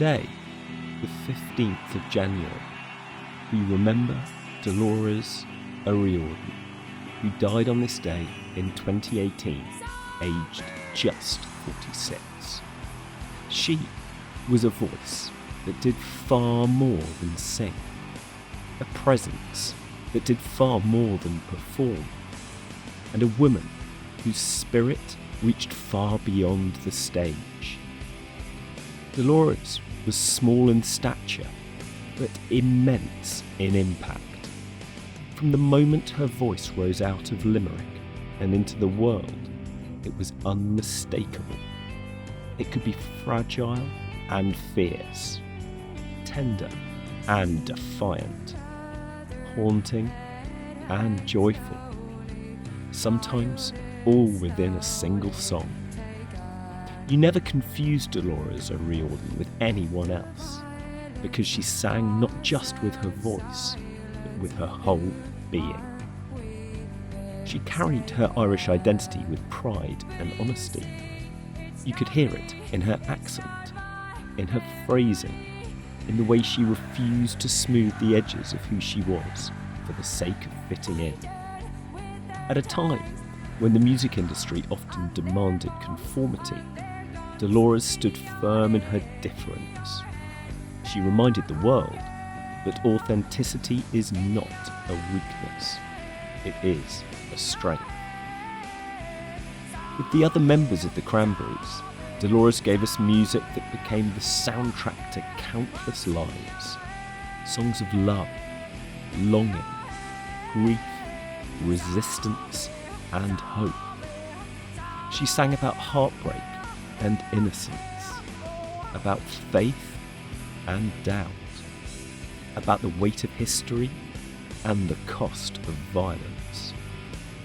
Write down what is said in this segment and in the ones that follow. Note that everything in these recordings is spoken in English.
Today, the 15th of January, we remember Dolores O'Riordan, who died on this day in 2018, aged just 46. She was a voice that did far more than sing, a presence that did far more than perform, and a woman whose spirit reached far beyond the stage. Dolores was small in stature, but immense in impact. From the moment her voice rose out of Limerick and into the world, it was unmistakable. It could be fragile and fierce, tender and defiant, haunting and joyful, sometimes all within a single song. You never confused Dolores O'Riordan with anyone else, because she sang not just with her voice, but with her whole being. She carried her Irish identity with pride and honesty. You could hear it in her accent, in her phrasing, in the way she refused to smooth the edges of who she was for the sake of fitting in. At a time when the music industry often demanded conformity, Dolores stood firm in her difference. She reminded the world that authenticity is not a weakness, it is a strength. With the other members of the Cranberries, Dolores gave us music that became the soundtrack to countless lives. Songs of love, longing, grief, resistance, and hope. She sang about heartbreak and innocence, about faith and doubt, about the weight of history and the cost of violence.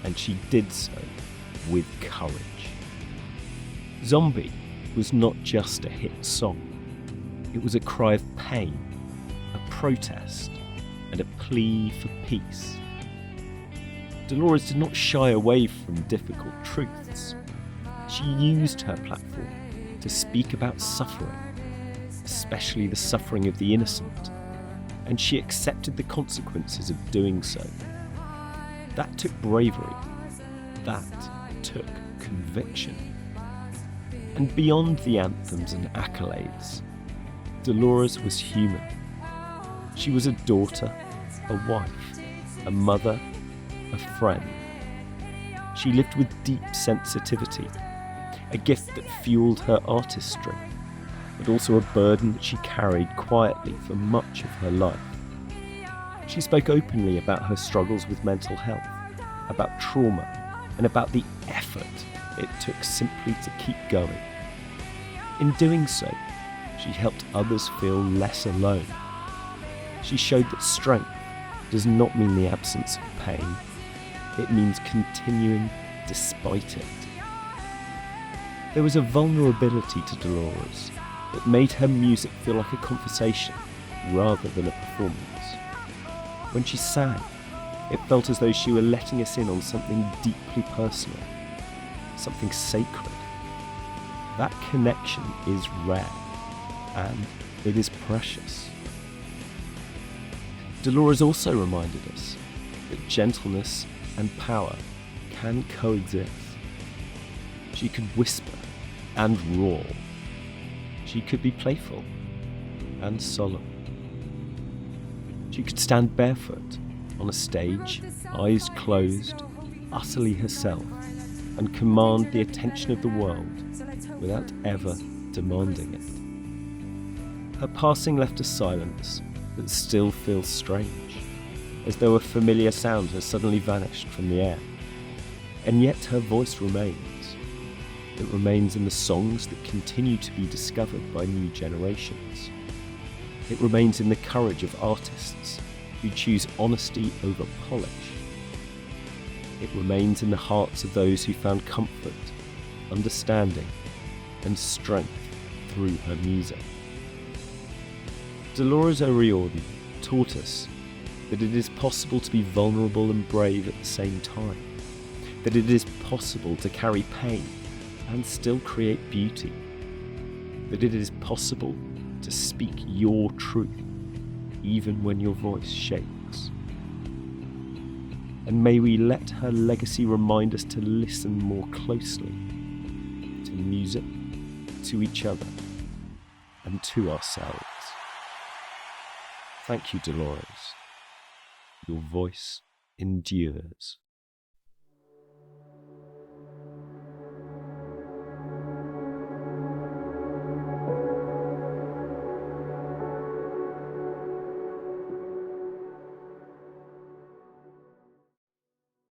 And she did so with courage. Zombie was not just a hit song. It was a cry of pain, a protest, and a plea for peace. Dolores did not shy away from difficult truths. She used her platform to speak about suffering, especially the suffering of the innocent, and she accepted the consequences of doing so. That took bravery. That took conviction. And beyond the anthems and accolades, Dolores was human. She was a daughter, a wife, a mother, a friend. She lived with deep sensitivity, a gift that fueled her artistry, but also a burden that she carried quietly for much of her life. She spoke openly about her struggles with mental health, about trauma, and about the effort it took simply to keep going. In doing so, she helped others feel less alone. She showed that strength does not mean the absence of pain. It means continuing despite it. There was a vulnerability to Dolores that made her music feel like a conversation rather than a performance. When she sang, it felt as though she were letting us in on something deeply personal, something sacred. That connection is rare, and it is precious. Dolores also reminded us that gentleness and power can coexist. She could whisper and roar. She could be playful and solemn. She could stand barefoot on a stage, eyes closed, utterly herself, and command the attention of the world without ever demanding it. Her passing left a silence that still feels strange, as though a familiar sound has suddenly vanished from the air. And yet her voice remains. It remains in the songs that continue to be discovered by new generations. It remains in the courage of artists who choose honesty over polish. It remains in the hearts of those who found comfort, understanding, and strength through her music. Dolores O'Riordan taught us that it is possible to be vulnerable and brave at the same time, that it is possible to carry pain and still create beauty, that it is possible to speak your truth, even when your voice shakes. And may we let her legacy remind us to listen more closely to music, to each other, and to ourselves. Thank you, Dolores. Your voice endures.